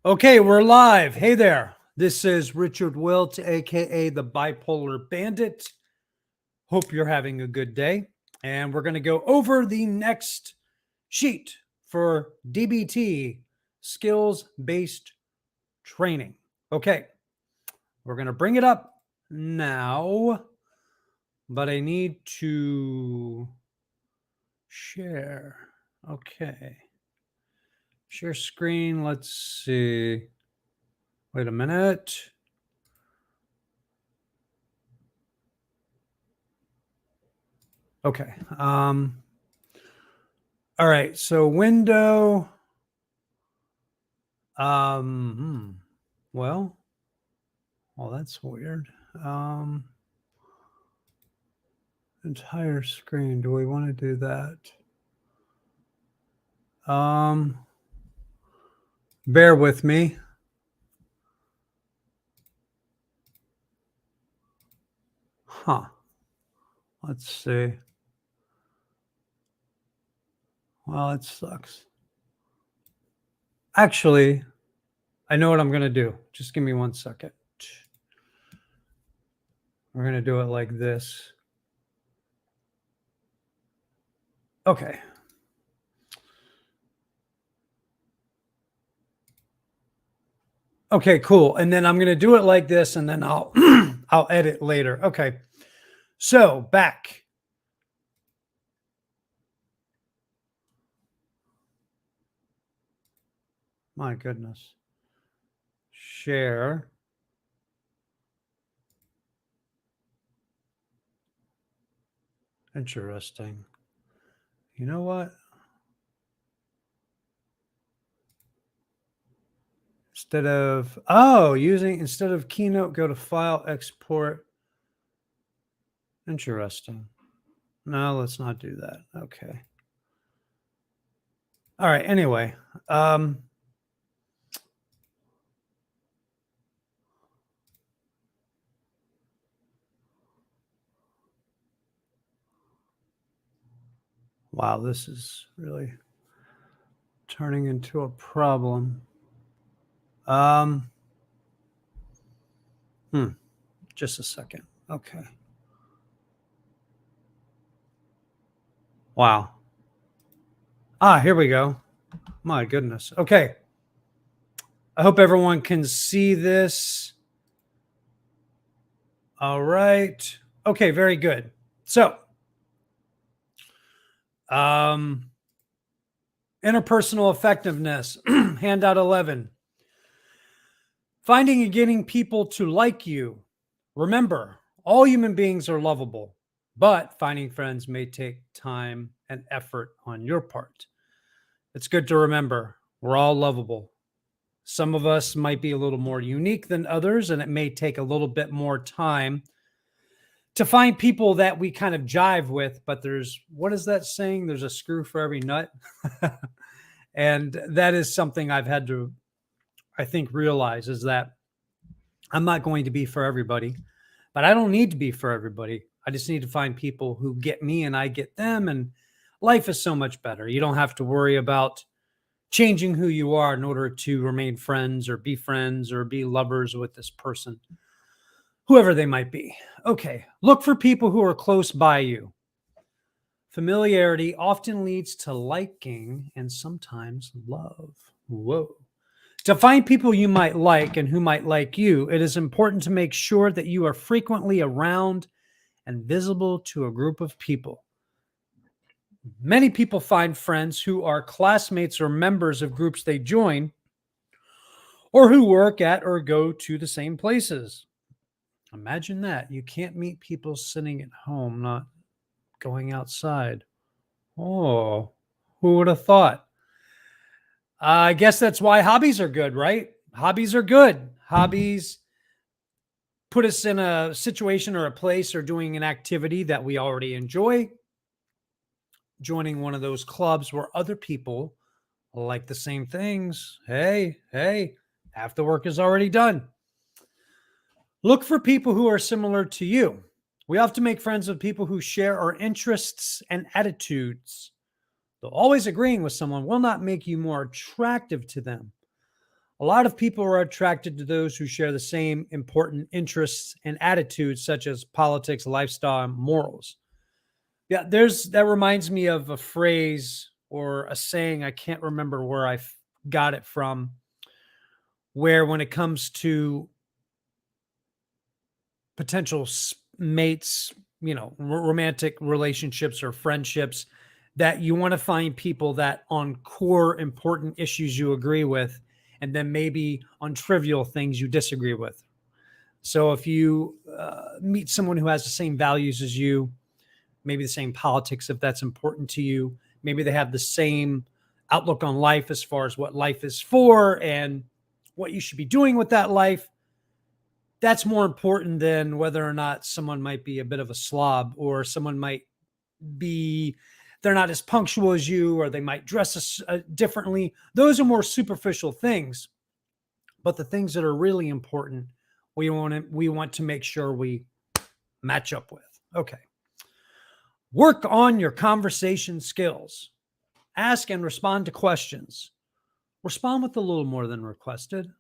Okay, we're live. Hey there. This is Richard Wilt, aka the Bipolar Bandit. Hope you're having a good day. And we're going to go over the next sheet for DBT, skills based training. Okay, we're going to bring it up now, but I need to share. Okay. Share screen. Let's see. Wait a minute. Okay. All right. So window. Well, that's weird. Entire screen. Do we want to do that? Bear with me. Huh. Let's see. Well, it sucks. Actually, I know what I'm going to do. Just give me 1 second. We're going to do it like this. Okay. Okay, cool. And then I'm going to do it like this, and then I'll I'll edit later. Okay. So back. My goodness. Share. Interesting. You know what? Instead of Keynote, go to File, Export. Interesting. No, let's not do that. Okay. All right. Anyway, wow, this is really turning into a problem. Just a second. Okay. Wow. Here we go. My goodness. Okay. I hope everyone can see this. All right. Okay, very good. So, interpersonal effectiveness, handout 11. Finding and getting people to like you. Remember, all human beings are lovable, but finding friends may take time and effort on your part. It's good to remember we're all lovable. Some of us might be a little more unique than others, and it may take a little bit more time to find people that we kind of jive with. But what is that saying? There's a screw for every nut. And that is something I've had to, I think, realize is that I'm not going to be for everybody, but I don't need to be for everybody. I just need to find people who get me and I get them. And life is so much better. You don't have to worry about changing who you are in order to remain friends or be lovers with this person, whoever they might be. Okay. Look for people who are close by you. Familiarity often leads to liking and sometimes love. Whoa. To find people you might like and who might like you, it is important to make sure that you are frequently around and visible to a group of people. Many people find friends who are classmates or members of groups they join or who work at or go to the same places. Imagine that. You can't meet people sitting at home, not going outside. Oh, who would have thought? I guess that's why hobbies are good, right? Hobbies are good. Hobbies put us in a situation or a place or doing an activity that we already enjoy. Joining one of those clubs where other people like the same things. Hey, half the work is already done. Look for people who are similar to you. We often make friends with people who share our interests and attitudes. Though always agreeing with someone will not make you more attractive to them. A lot of people are attracted to those who share the same important interests and attitudes, such as politics, lifestyle, and morals. Yeah, that reminds me of a phrase or a saying. I can't remember where I got it from, where when it comes to potential mates, romantic relationships or friendships, that you want to find people that on core important issues you agree with, and then maybe on trivial things you disagree with. So if you meet someone who has the same values as you, maybe the same politics, if that's important to you, maybe they have the same outlook on life as far as what life is for and what you should be doing with that life, that's more important than whether or not someone might be a bit of a slob, or someone might be, they're not as punctual as you, or they might dress differently. Those are more superficial things. But the things that are really important, we want to make sure we match up with. Okay. Work on your conversation skills. Ask and respond to questions. Respond with a little more than requested.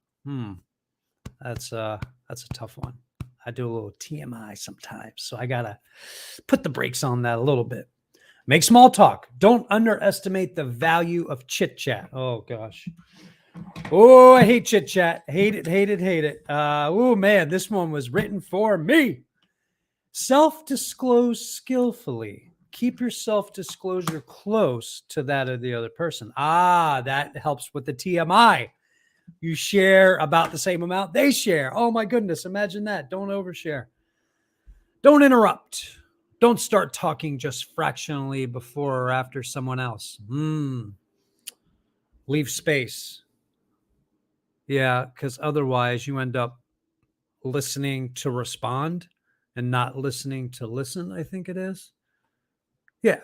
That's a tough one. I do a little TMI sometimes, so I gotta put the brakes on that a little bit. Make small talk. Don't underestimate the value of chit chat. Oh gosh. Oh, I hate chit chat. Hate it, hate it, hate it. Oh man, this one was written for me. Self-disclose skillfully. Keep your self-disclosure close to that of the other person. That helps with the TMI. You share about the same amount they share. Oh my goodness, imagine that. Don't overshare. Don't interrupt. Don't start talking just fractionally before or after someone else. Leave space. Yeah, because otherwise you end up listening to respond and not listening to listen, I think it is. Yeah.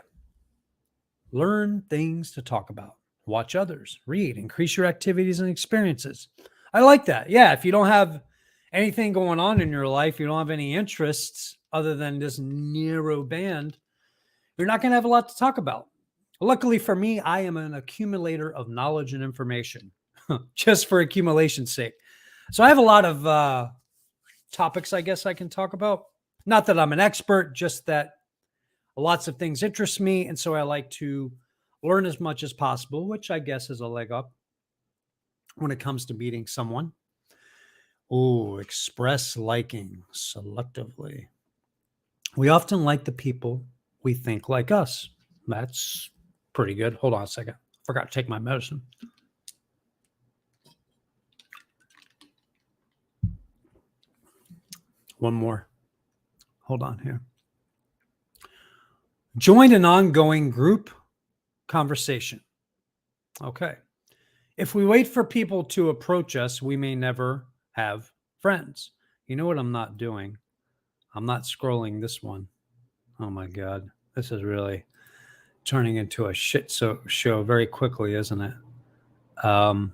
Learn things to talk about. Watch others. Read. Increase your activities and experiences. I like that. Yeah, if you don't have anything going on in your life, you don't have any interests other than this narrow band, you're not going to have a lot to talk about. Luckily for me, I am an accumulator of knowledge and information, just for accumulation's sake. So I have a lot of topics I guess I can talk about. Not that I'm an expert, just that lots of things interest me. And so I like to learn as much as possible, which I guess is a leg up when it comes to meeting someone. Oh, express liking selectively. We often like the people we think like us. That's pretty good. Hold on a second. Forgot to take my medicine. One more. Hold on here. Join an ongoing group conversation. Okay. If we wait for people to approach us, we may never have friends. You know what I'm not doing? I'm not scrolling this one. Oh my God. This is really turning into a shit show very quickly, isn't it? Hold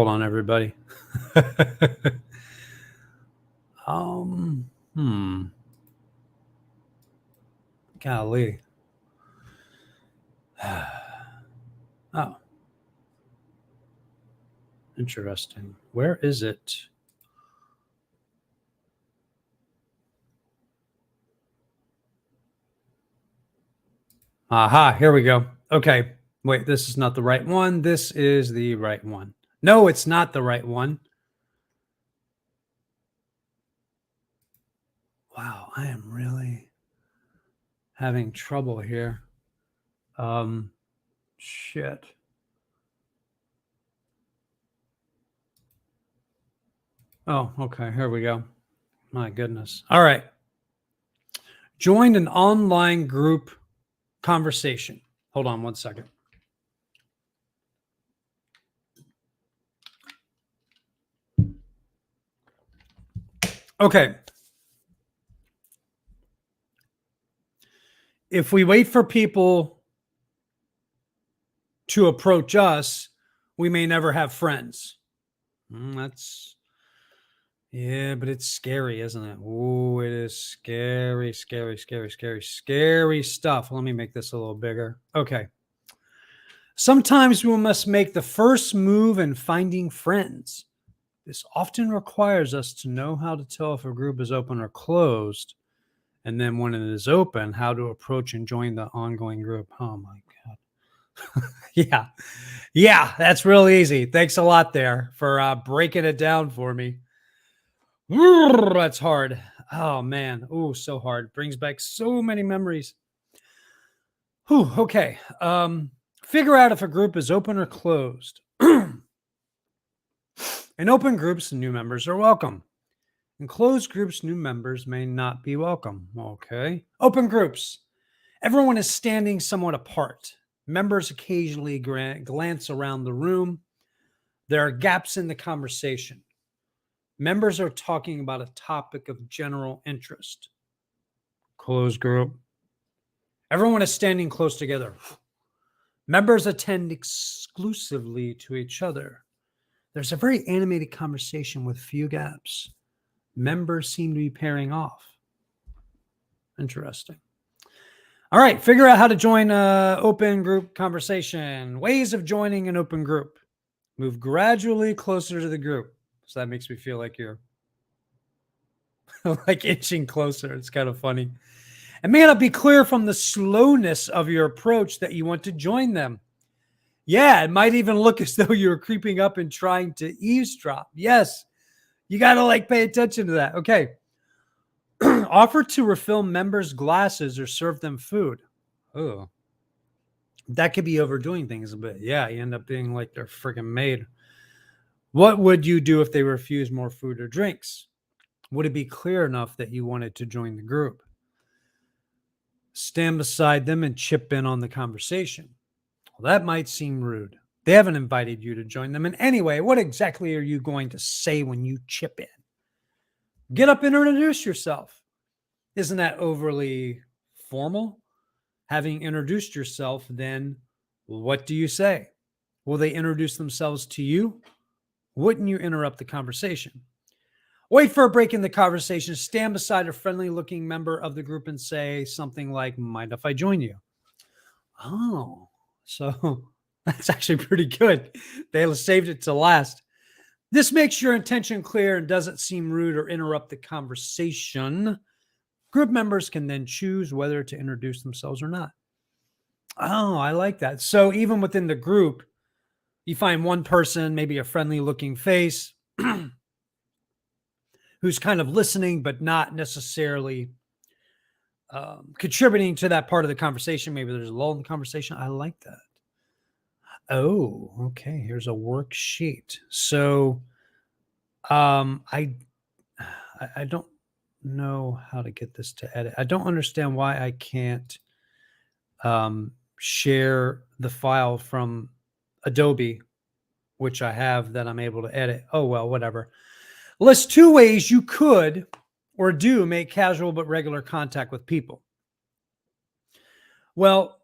on, everybody. Golly. Oh. Interesting. Where is it? Aha, here we go. Okay. Wait, this is not the right one. This is the right one. No, it's not the right one. Wow, I am really having trouble here. Shit. Oh, okay. Here we go. My goodness. All right. Joined an online group conversation. Hold on one second. Okay. If we wait for people to approach us, we may never have friends. That's Yeah, but it's scary, isn't it? Oh, it is scary, scary, scary, scary, scary stuff. Let me make this a little bigger. Okay. Sometimes we must make the first move in finding friends. This often requires us to know how to tell if a group is open or closed. And then when it is open, how to approach and join the ongoing group. Oh my God. Yeah. Yeah, that's real easy. Thanks a lot there for breaking it down for me. That's hard. Oh man. Oh, so hard. Brings back so many memories. Whew, okay. Figure out if a group is open or closed. In open groups, new members are welcome. In closed groups, new members may not be welcome. Okay. Open groups. Everyone is standing somewhat apart. Members occasionally glance around the room. There are gaps in the conversation. Members are talking about a topic of general interest. Closed group. Everyone is standing close together. Members attend exclusively to each other. There's a very animated conversation with few gaps. Members seem to be pairing off. Interesting. All right, figure out how to join an open group conversation. Ways of joining an open group. Move gradually closer to the group. So that makes me feel like you're like inching closer. It's kind of funny. It may not be clear from the slowness of your approach that you want to join them. Yeah, it might even look as though you're creeping up and trying to eavesdrop. Yes, you got to pay attention to that. Okay. Offer to refill members' glasses or serve them food. Oh, that could be overdoing things a bit. Yeah, you end up being like their freaking maid. What would you do if they refuse more food or drinks? Would it be clear enough that you wanted to join the group? Stand beside them and chip in on the conversation. Well, that might seem rude. They haven't invited you to join them in any way. What exactly are you going to say when you chip in? Get up and introduce yourself. Isn't that overly formal? Having introduced yourself, then what do you say? Will they introduce themselves to you? Wouldn't you interrupt the conversation? Wait for a break in the conversation. Stand beside a friendly looking member of the group and say something like, mind if I join you? Oh, so that's actually pretty good. They saved it to last. This makes your intention clear and doesn't seem rude or interrupt the conversation. Group members can then choose whether to introduce themselves or not. Oh, I like that. So even within the group, you find one person, maybe a friendly looking face, who's kind of listening, but not necessarily contributing to that part of the conversation. Maybe there's a lull in the conversation. I like that. Oh, okay. Here's a worksheet. So I don't know how to get this to edit. I don't understand why I can't share the file from Adobe, which I have that I'm able to edit. Oh, well, whatever. List 2 ways you could or do make casual but regular contact with people. Well,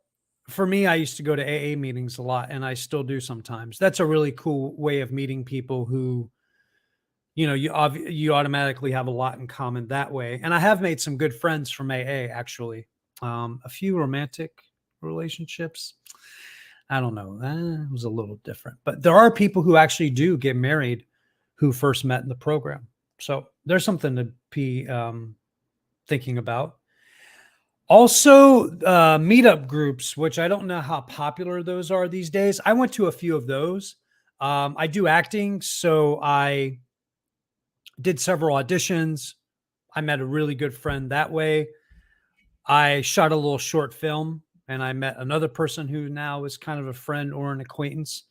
for me, I used to go to AA meetings a lot, and I still do sometimes. That's a really cool way of meeting people who, you automatically have a lot in common that way. And I have made some good friends from AA, actually. A few romantic relationships. I don't know. It was a little different. But there are people who actually do get married who first met in the program. So there's something to be thinking about. Also, meetup groups, which I don't know how popular those are these days. I went to a few of those. I do acting, so I did several auditions. I met a really good friend that way. I shot a little short film, and I met another person who now is kind of a friend or an acquaintance.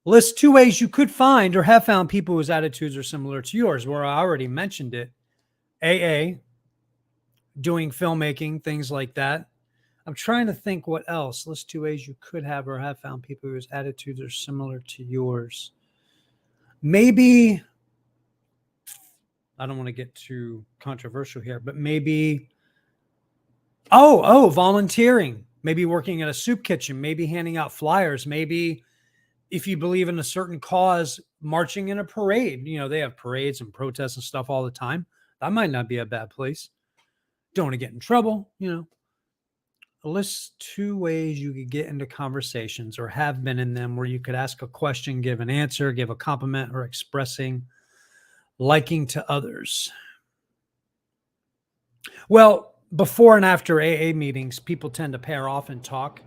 List 2 ways you could find or have found people whose attitudes are similar to yours, where I already mentioned it. AA, doing filmmaking, things like that. I'm trying to think what else. List 2 ways you could have or have found people whose attitudes are similar to yours. Maybe, I don't want to get too controversial here, but maybe, volunteering. Maybe working at a soup kitchen, maybe handing out flyers, maybe if you believe in a certain cause, marching in a parade. They have parades and protests and stuff all the time. That might not be a bad place. Don't want to get in trouble. List 2 ways you could get into conversations or have been in them where you could ask a question, give an answer, give a compliment, or expressing liking to others. Well, before and after AA meetings, people tend to pair off and talk.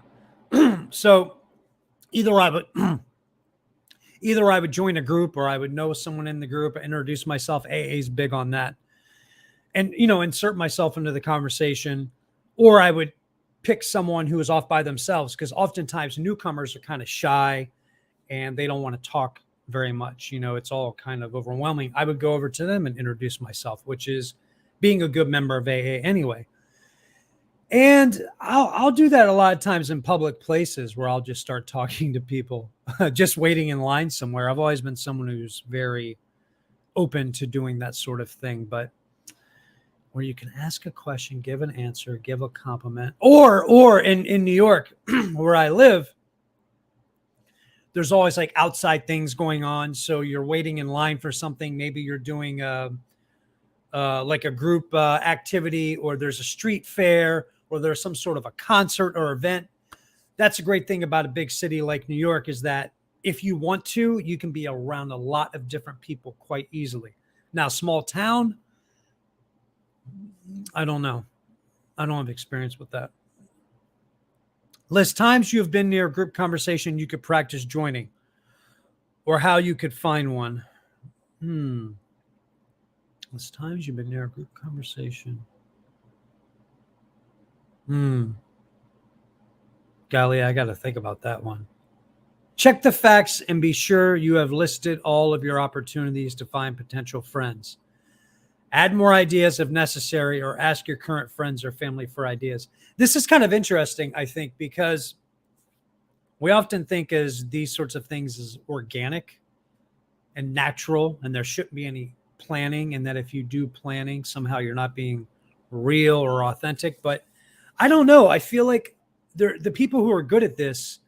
So either I would join a group or I would know someone in the group, introduce myself. AA is big on that. And, insert myself into the conversation, or I would pick someone who is off by themselves, because oftentimes newcomers are kind of shy and they don't want to talk very much. It's all kind of overwhelming. I would go over to them and introduce myself, which is being a good member of AA anyway. And I'll do that a lot of times in public places where I'll just start talking to people, just waiting in line somewhere. I've always been someone who's very open to doing that sort of thing, but where you can ask a question, give an answer, give a compliment, or in New York, where I live, there's always like outside things going on. So you're waiting in line for something. Maybe you're doing like a group activity, or there's a street fair, or there's some sort of a concert or event. That's a great thing about a big city like New York, is that if you want to, you can be around a lot of different people quite easily. Now, small town, I don't know. I don't have experience with that. List times you have been near a group conversation you could practice joining, or how you could find one. List times you've been near a group conversation. Golly, I got to think about that one. Check the facts and be sure you have listed all of your opportunities to find potential friends. Add more ideas if necessary, or ask your current friends or family for ideas. This is kind of interesting, I think, because we often think as these sorts of things as organic and natural, and there shouldn't be any planning, and that if you do planning, somehow you're not being real or authentic. But I don't know. I feel like the people who are good at this,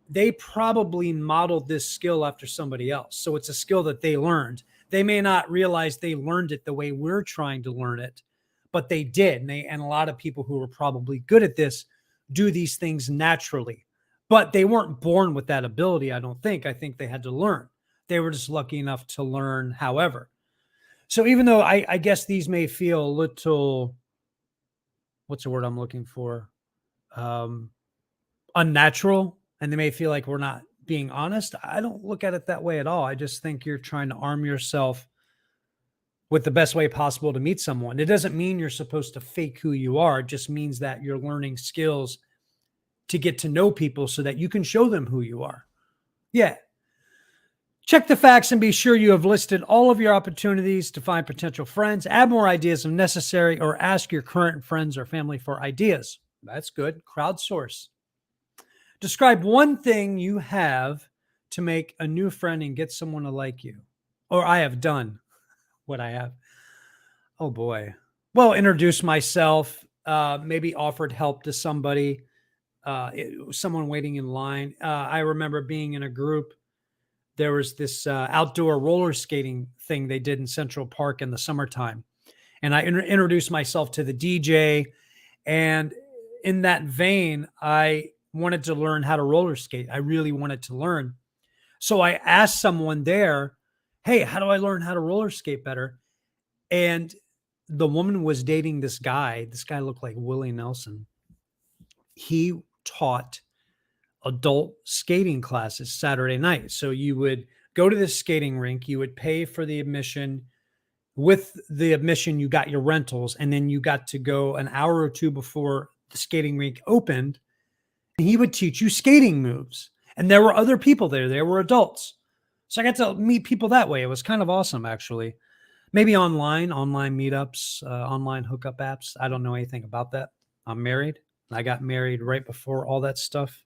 they probably modeled this skill after somebody else. So it's a skill that they learned. They may not realize they learned it the way we're trying to learn it, but they did. And a lot of people who are probably good at this do these things naturally, but they weren't born with that ability. I don't think. I think they had to learn. They were just lucky enough to learn, however. So even though I guess these may feel a little, what's the word I'm looking for? Unnatural, and they may feel like we're not being honest. I don't look at it that way at all. I just think you're trying to arm yourself with the best way possible to meet someone. It doesn't mean you're supposed to fake who you are. It just means that you're learning skills to get to know people so that you can show them who you are. Yeah. Check the facts and be sure you have listed all of your opportunities to find potential friends. Add more ideas if necessary, or ask your current friends or family for ideas. That's good. Crowdsource. Describe one thing you have to make a new friend and get someone to like you. Or I have done what I have. Oh boy. Well, introduce myself, maybe offered help to somebody, someone waiting in line. I remember being in a group. There was this outdoor roller skating thing they did in Central Park in the summertime. And I introduced myself to the DJ. And in that vein, I wanted to learn how to roller skate. I really wanted to learn. So I asked someone there, hey, how do I learn how to roller skate better? And the woman was dating this guy. This guy looked like Willie Nelson. He taught adult skating classes Saturday night. So you would go to the skating rink, you would pay for the admission. With the admission, you got your rentals, and then you got to go an hour or two before the skating rink opened. And he would teach you skating moves. And there were other people there. There were adults. So I got to meet people that way. It was kind of awesome, actually. Maybe online meetups, online hookup apps. I don't know anything about that. I'm married. I got married right before all that stuff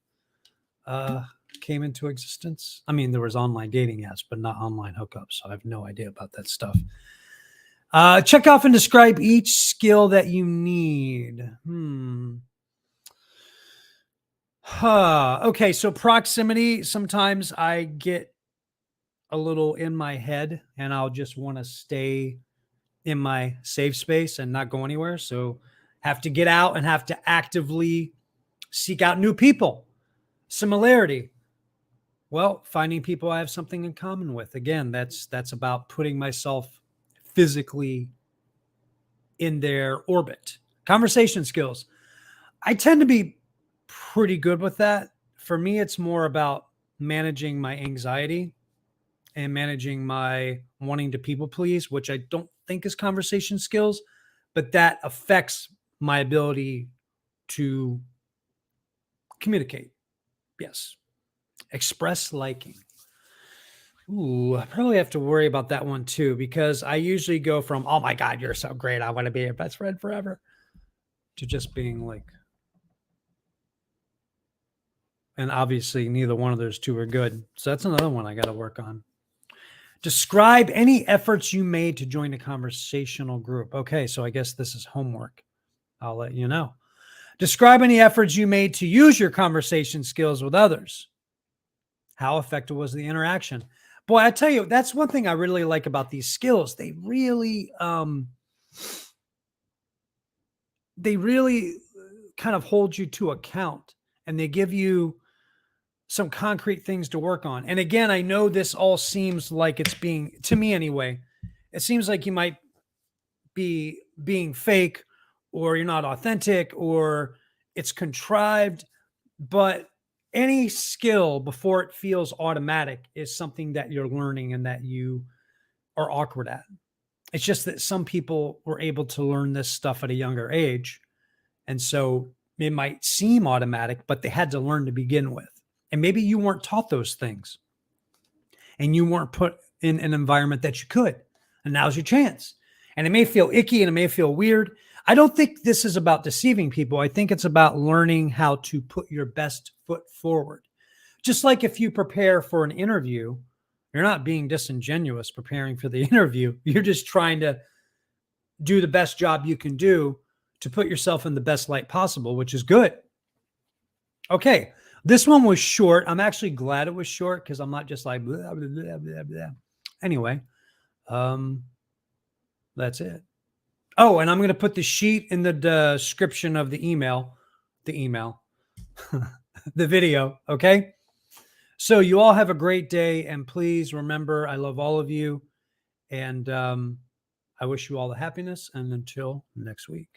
came into existence. I mean, there was online dating apps, but not online hookups. So I have no idea about that stuff. Check off and describe each skill that you need. Okay, so proximity. Sometimes I get a little in my head and I'll just want to stay in my safe space and not go anywhere. So have to get out and have to actively seek out new people. Similarity. Well, finding people I have something in common with. Again, that's about putting myself physically in their orbit. Conversation skills. I tend to be pretty good with that. For me, it's more about managing my anxiety and managing my wanting to people please, which I don't think is conversation skills, but that affects my ability to communicate. Yes. Express liking. Ooh, I probably have to worry about that one too, because I usually go from, oh my God, you're so great. I want to be your best friend forever, to just being like, and obviously neither one of those two are good. So that's another one I got to work on. Describe any efforts you made to join a conversational group. Okay, so I guess this is homework. I'll let you know. Describe any efforts you made to use your conversation skills with others. How effective was the interaction? Boy, I tell you, that's one thing I really like about these skills. They really kind of hold you to account, and they give you some concrete things to work on. And again, I know this all seems like it's being, to me anyway, it seems like you might be being fake, or you're not authentic, or it's contrived. But any skill, before it feels automatic, is something that you're learning and that you are awkward at. It's just that some people were able to learn this stuff at a younger age. And so it might seem automatic, but they had to learn to begin with. And maybe you weren't taught those things and you weren't put in an environment that you could. And now's your chance. And it may feel icky and it may feel weird. I don't think this is about deceiving people. I think it's about learning how to put your best foot forward. Just like if you prepare for an interview, you're not being disingenuous preparing for the interview. You're just trying to do the best job you can do to put yourself in the best light possible, which is good. Okay, this one was short. I'm actually glad it was short because I'm not just like blah, blah, blah, blah, blah. Anyway, that's it. Oh, and I'm going to put the sheet in the description of the email, the video. Okay. So you all have a great day, and please remember, I love all of you, and I wish you all the happiness, and until next week,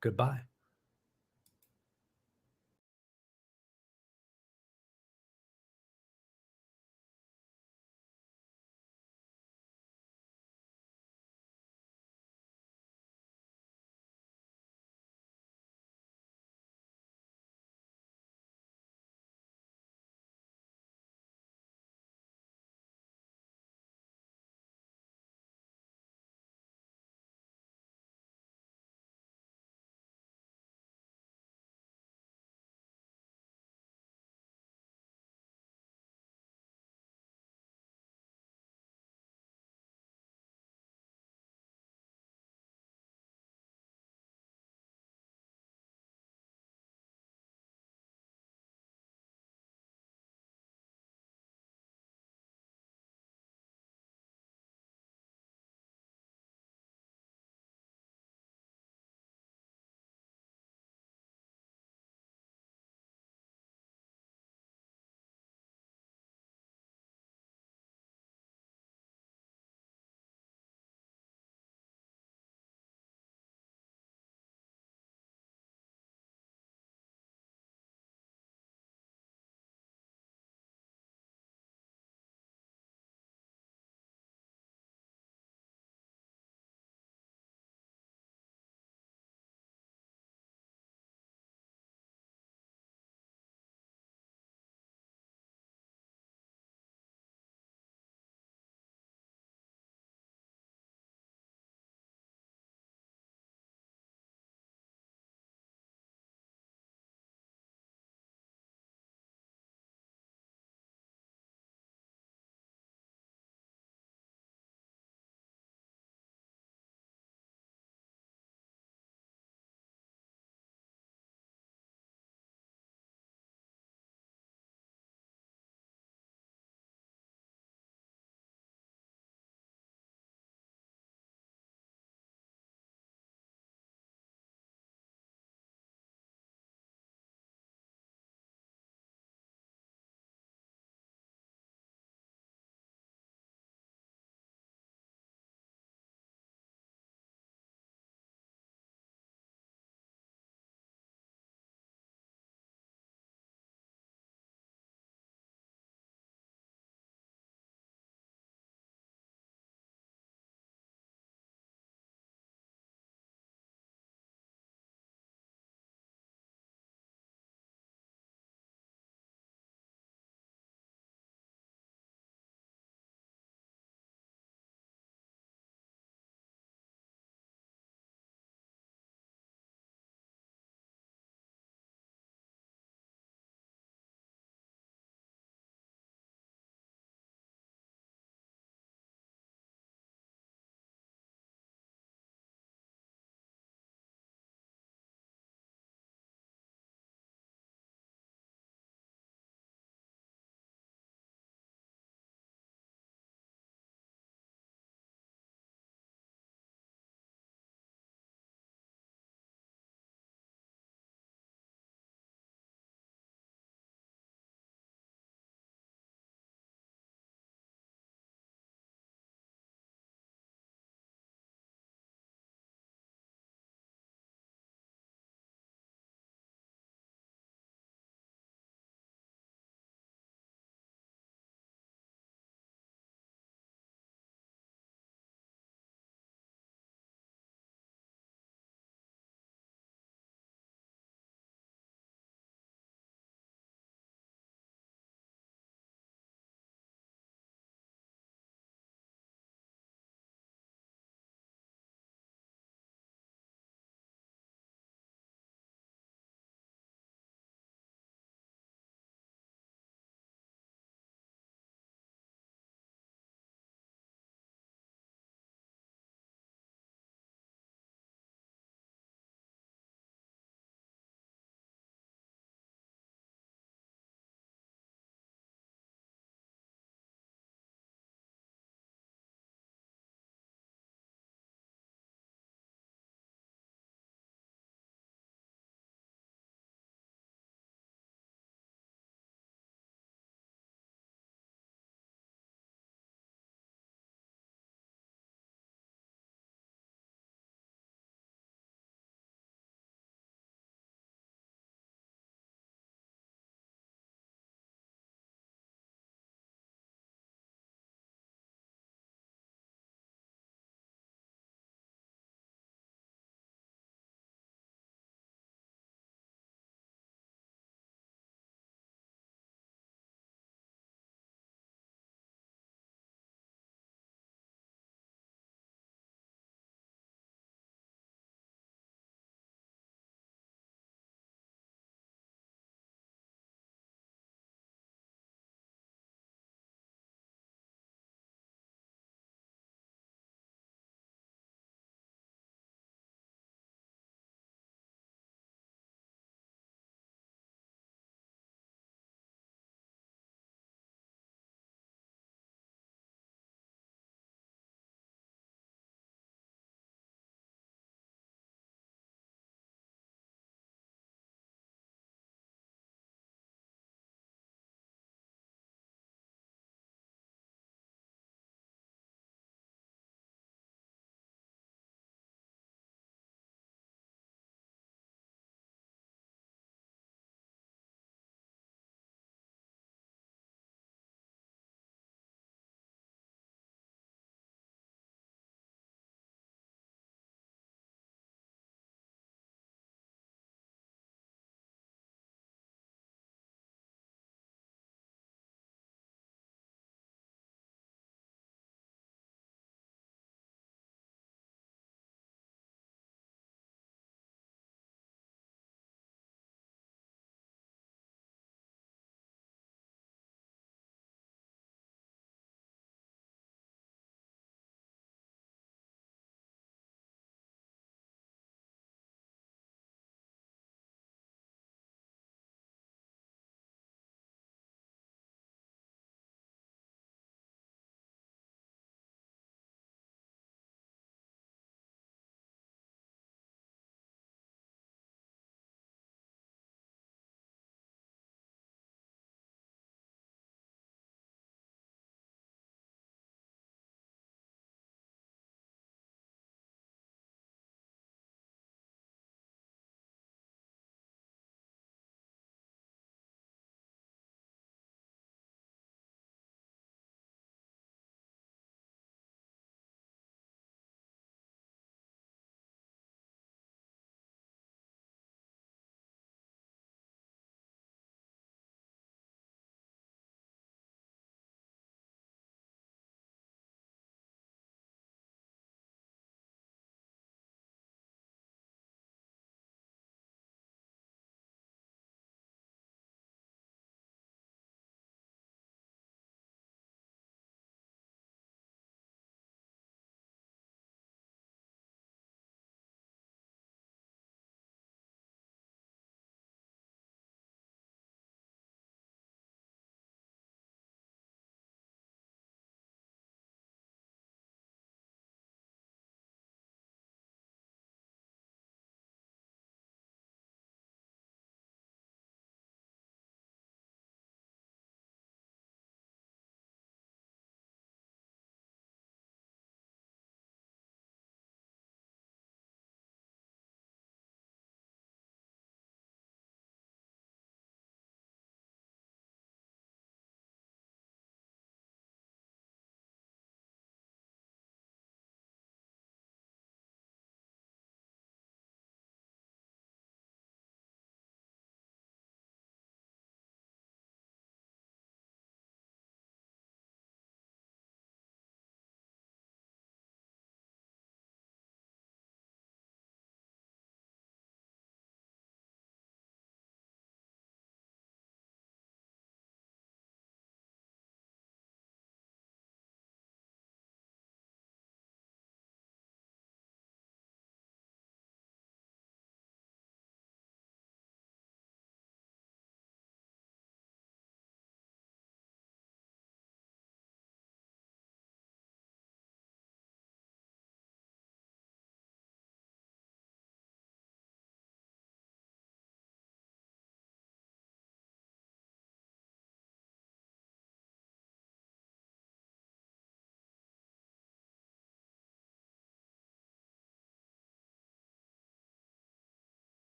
goodbye.